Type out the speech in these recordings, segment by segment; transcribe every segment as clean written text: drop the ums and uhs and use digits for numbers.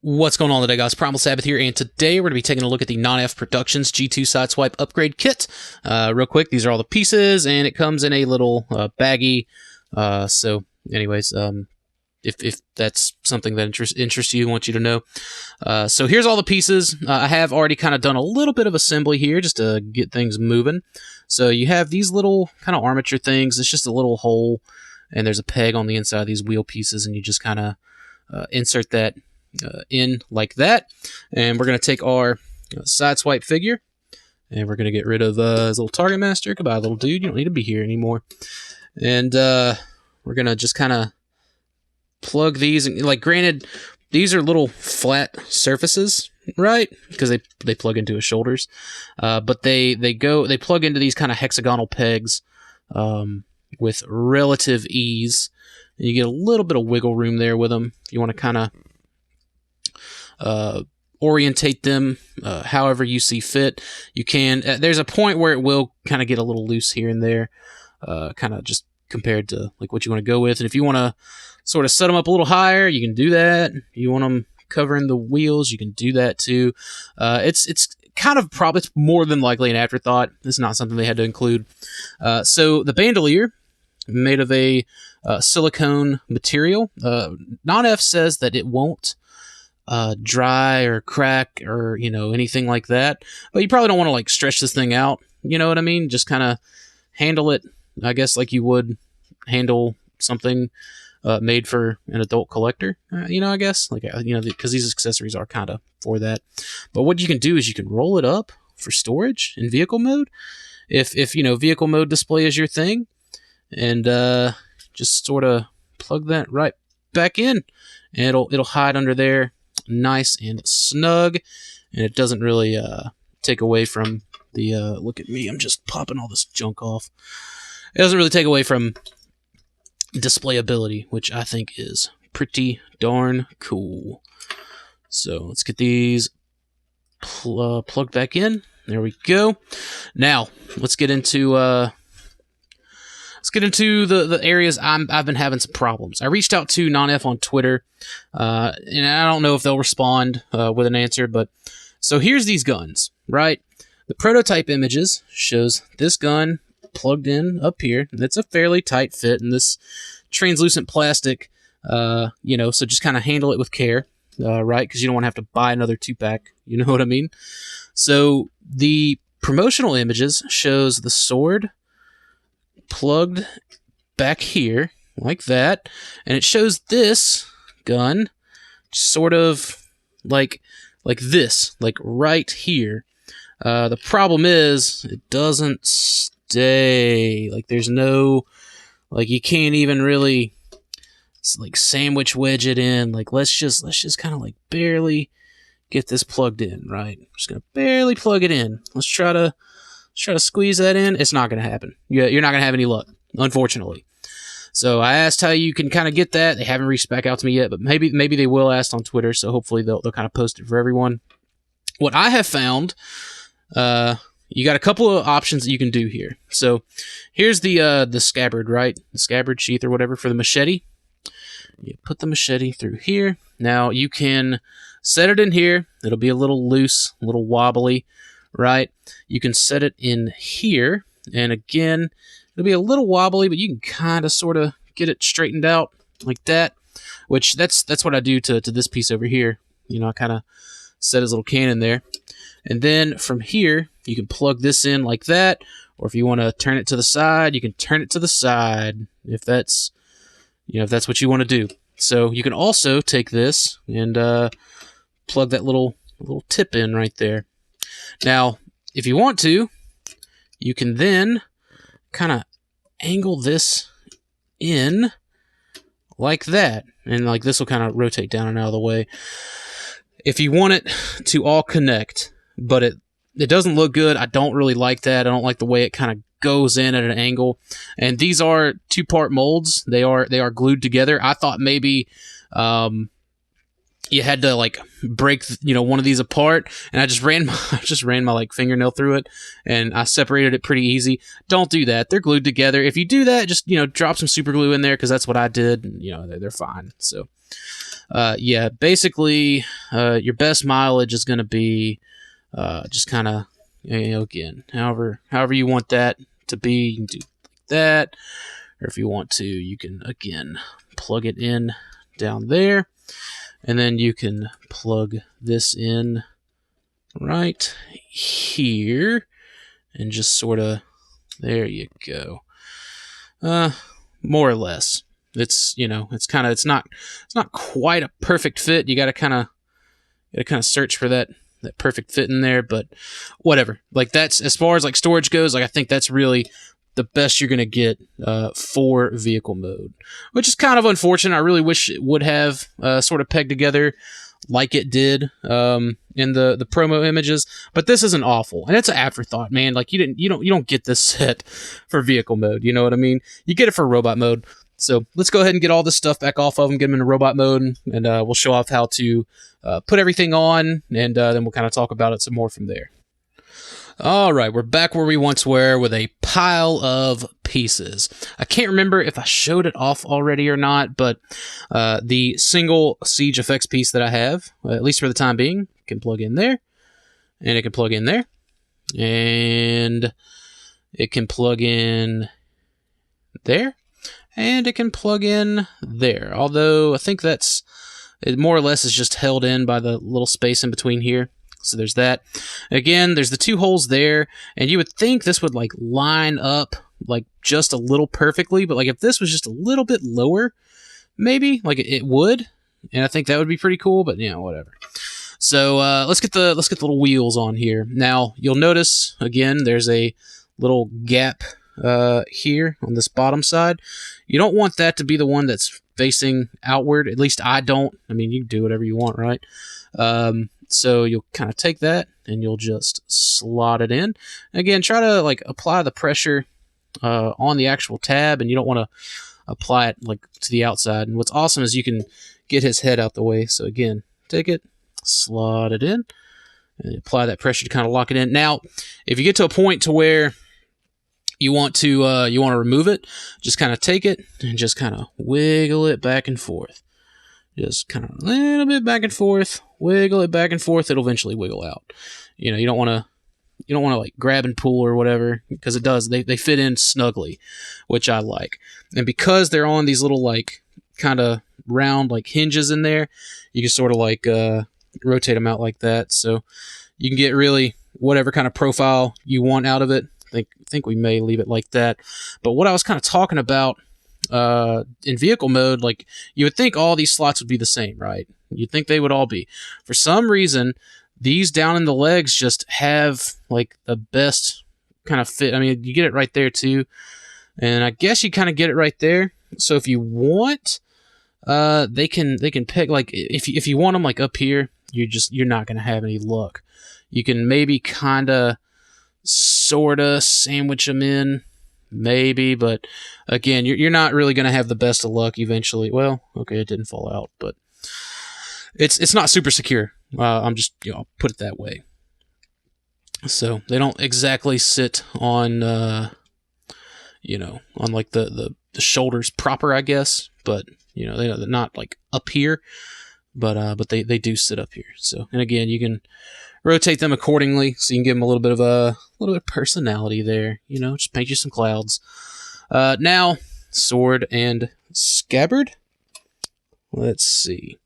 What's going on today, guys? Primal Sabbath here, and today we're going to be taking a look at the Nonnef Productions G2 Sideswipe upgrade kit. Real quick, these are all the pieces, and it comes in a little baggie. So, anyways, if that's something that interests you, I want you to know. So here's all the pieces. I have already kind of done a little bit of assembly here just to get things moving. So you have these little kind of armature things. It's just a little hole, and there's a peg on the inside of these wheel pieces, and you just kind of insert that in like that. And we're going to take our Sideswipe figure, and we're going to get rid of his little target master. Goodbye, little dude. You don't need to be here anymore. And we're going to just kind of plug these. And, like, granted, these are little flat surfaces, right? Because they plug into his shoulders. But they plug into these kind of hexagonal pegs with relative ease. And you get a little bit of wiggle room there with them. If you want to kind of orientate them however you see fit, you can. There's a point where it will kind of get a little loose here and there, kind of just compared to like what you want to go with. And if you want to sort of set them up a little higher, you can do that. If you want them covering the wheels, you can do that too. It's kind of probably more than likely an afterthought. It's not something they had to include. So the Bandolier, made of a silicone material. Nonnef says that it won't dry or crack or, you know, anything like that. But you probably don't want to, like, stretch this thing out. You know what I mean? Just kind of handle it, I guess, like you would handle something made for an adult collector. You know, I guess. Like, you know, because these accessories are kind of for that. But what you can do is you can roll it up for storage in vehicle mode. If you know, vehicle mode display is your thing. And just sort of plug that right back in. And it'll hide under there nice and snug, and it doesn't really take away from the look at me, I'm just popping all this junk off. It doesn't really take away from displayability, which I think is pretty darn cool. So let's get these plugged back in. There we go. Now let's get into the areas I've been having some problems. I reached out to Nonnef on Twitter, and I don't know if they'll respond with an answer, but so here's these guns, right? The prototype images shows this gun plugged in up here, and it's a fairly tight fit in this translucent plastic, you know, so just kind of handle it with care, right? Because you don't want to have to buy another 2-pack, you know what I mean? So the promotional images shows the sword plugged back here like that, and it shows this gun sort of like this, like right here. The problem is it doesn't stay. Like, there's no, like, you can't even really like sandwich wedge it in. Like, let's just kind of like barely get this plugged in, right? I'm just gonna barely plug it in. Let's try to squeeze that in. It's not going to happen. You're not going to have any luck, unfortunately. So I asked how you can kind of get that. They haven't reached back out to me yet, but maybe they will ask on Twitter, so hopefully they'll kind of post it for everyone. What I have found, you got a couple of options that you can do here. So here's the scabbard, right? The scabbard sheath or whatever for the machete. You put the machete through here. Now you can set it in here. It'll be a little loose, a little wobbly, right? You can set it in here, and again, it'll be a little wobbly, but you can kind of sort of get it straightened out like that, which that's what I do to this piece over here. You know, I kind of set his little cannon there, and then from here, you can plug this in like that, or if you want to turn it to the side, you can turn it to the side if that's, you know, if that's what you want to do. So you can also take this and plug that little tip in right there. Now, if you want to, you can then kind of angle this in like that, and like this will kind of rotate down and out of the way. If you want it to all connect, but it doesn't look good, I don't really like that. I don't like the way it kind of goes in at an angle. And these are 2-part molds. They are glued together. I thought maybe you had to like break, you know, one of these apart, and I just ran my like fingernail through it, and I separated it pretty easy. Don't do that. They're glued together. If you do that, just, you know, drop some super glue in there, because that's what I did. And, you know, they're fine. So yeah, basically your best mileage is going to be just kind of, again, however you want that to be, you can do like that. Or if you want to, you can, again, plug it in down there. And then you can plug this in right here. And just sort of, there you go. More or less. It's, it's not quite a perfect fit. You got to kind of search for that perfect fit in there, but whatever. Like, that's, as far as like storage goes, like I think that's really the best you're going to get for vehicle mode, which is kind of unfortunate. I really wish it would have sort of pegged together like it did in the promo images, but this isn't awful, and it's an afterthought, man. Like, you don't get this set for vehicle mode, you know what I mean? You get it for robot mode. So let's go ahead and get all this stuff back off of them, get them into robot mode, and we'll show off how to put everything on, and then we'll kind of talk about it some more from there. All right, we're back where we once were with a pile of pieces. I can't remember if I showed it off already or not, but the single Siege effects piece that I have, at least for the time being, can plug in there, and it can plug in there, and it can plug in there, and it can plug in there. Although I think it more or less is just held in by the little space in between here. So there's that. Again, there's the two holes there, and you would think this would like line up like just a little perfectly, but like if this was just a little bit lower, maybe like it would, and I think that would be pretty cool. But whatever. So let's get the little wheels on here. Now you'll notice again there's a little gap here on this bottom side. You don't want that to be the one that's facing outward. At least I don't. I mean, you can do whatever you want, right? So you'll kind of take that and you'll just slot it in. Again, try to like apply the pressure on the actual tab, and you don't want to apply it like to the outside. And what's awesome is you can get his head out the way. So again, take it, slot it in, and apply that pressure to kind of lock it in. Now, if you get to a point to where you want to remove it, just kind of take it and just kind of wiggle it back and forth. Just kind of a little bit back and forth, wiggle it back and forth. It'll eventually wiggle out. You don't want to like grab and pull or whatever, because it does. They fit in snugly, which I like. And because they're on these little like kind of round like hinges in there, you can sort of like rotate them out like that. So you can get really whatever kind of profile you want out of it. I think we may leave it like that. But what I was kind of talking about in vehicle mode, like you would think all these slots would be the same, right? You'd think they would all be. For some reason, these down in the legs just have like the best kind of fit. I mean, you get it right there too, and I guess you kind of get it right there. So if you want, they can pick like if you want them like up here, you're not gonna have any luck. You can maybe kind of sorta sandwich them in. Maybe, but again, you're not really going to have the best of luck eventually. Well, okay, it didn't fall out, but it's not super secure. I'm just, I'll put it that way. So they don't exactly sit on, on like the shoulders proper, I guess, but they're not like up here, but they do sit up here. So, and again, you can rotate them accordingly, so you can give them a little bit of personality there. Just paint you some clouds. Now, sword and scabbard. Let's see.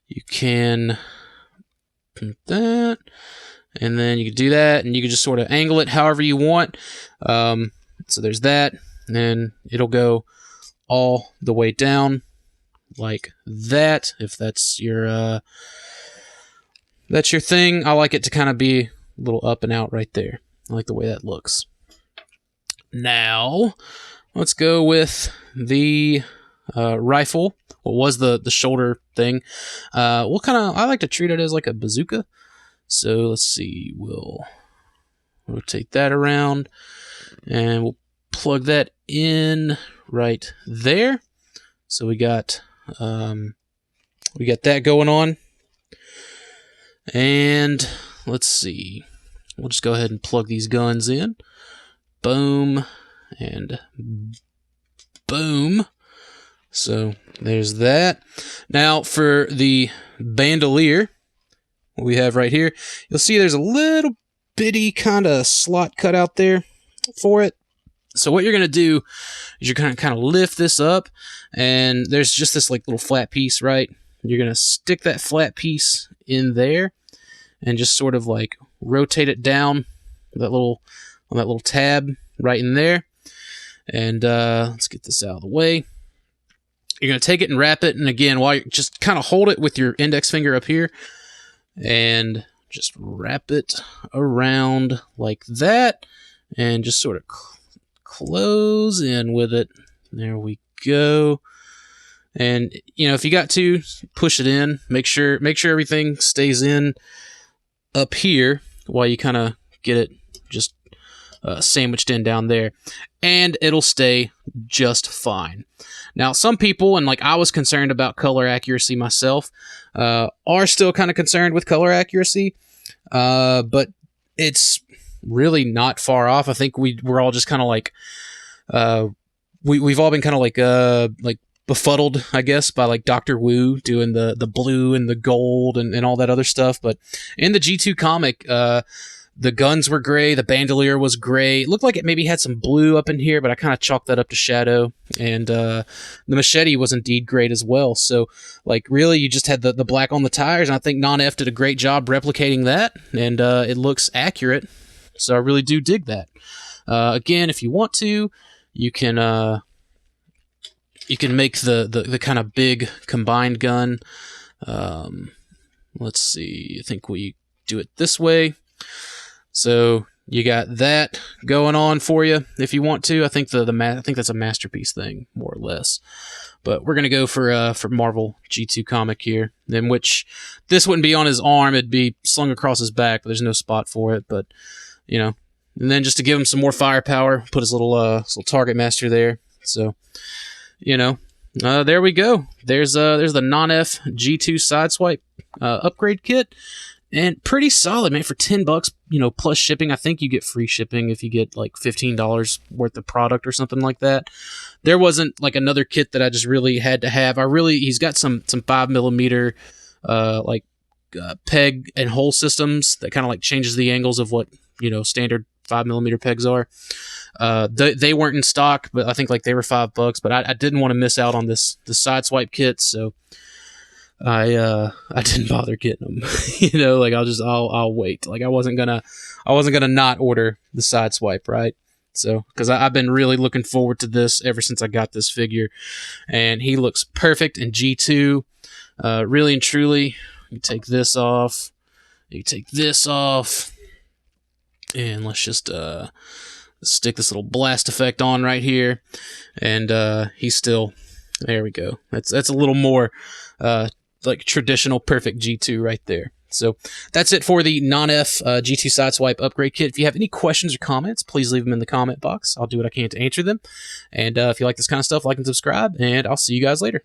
You can put that, and then you can do that, and you can just sort of angle it however you want. So there's that, and then it'll go all the way down like that, if that's your thing. I like it to kind of be a little up and out right there. I like the way that looks. Now, let's go with the rifle. What was the shoulder thing? I like to treat it as like a bazooka. So let's see. We'll rotate that around, and we'll plug that in right there. So we got that going on. And let's see. We'll just go ahead and plug these guns in. Boom. And boom. So there's that. Now for the bandolier, we have right here. You'll see there's a little bitty kind of slot cut out there for it. So what you're going to do is you're going to kind of lift this up, and there's just this like little flat piece, right? You're going to stick that flat piece in there and just sort of like rotate it down on that little tab right in there. And let's get this out of the way. You're going to take it and wrap it, and again, while you just kind of hold it with your index finger up here and just wrap it around like that, and just sort of close in with it. There we go. And if you got to, push it in. Make sure everything stays in up here while you kind of get it just sandwiched in down there, and it'll stay just fine. Now, some people, and like I was concerned about color accuracy myself, are still kind of concerned with color accuracy, but it's really not far off. I think we're all just kind of like, we've all been kind of like befuddled, I guess, by like Dr. Wu doing the blue and the gold and all that other stuff. But in the G2 comic, the guns were gray, the bandolier was gray. It looked like it maybe had some blue up in here, but I kind of chalked that up to shadow. And the machete was indeed great as well. So, like, really, you just had the black on the tires, and I think Nonnef did a great job replicating that, and it looks accurate. So I really do dig that. Again, if you want to, you can make the kind of big combined gun. Let's see. I think we do it this way. So you got that going on for you if you want to. I think I think that's a masterpiece thing, more or less. But we're gonna go for Marvel G2 comic here, in which this wouldn't be on his arm; it'd be slung across his back. But there's no spot for it. But and then just to give him some more firepower, put his little target master there. So there we go. There's the Nonnef G2 Sideswipe upgrade kit. And pretty solid, man, for $10, plus shipping. I think you get free shipping if you get like $15 worth of product or something like that. There wasn't like another kit that I just really had to have. He's got some 5mm peg and hole systems that kind of like changes the angles of what standard 5mm pegs are. They weren't in stock, but I think like they were $5. But I didn't want to miss out on the Sideswipe kit, so I didn't bother getting them. I'll wait. Like I wasn't gonna not order the Sideswipe, right? So because I've been really looking forward to this ever since I got this figure, and he looks perfect in G2. Really and truly, you take this off, you take this off, and let's just stick this little blast effect on right here, and he's still there. We go. That's a little more like traditional perfect G2 right there. So that's it for the Nonnef G2 Sideswipe upgrade kit. If you have any questions or comments, please leave them in the comment box. I'll do what I can to answer them. And if you like this kind of stuff, like and subscribe, and I'll see you guys later.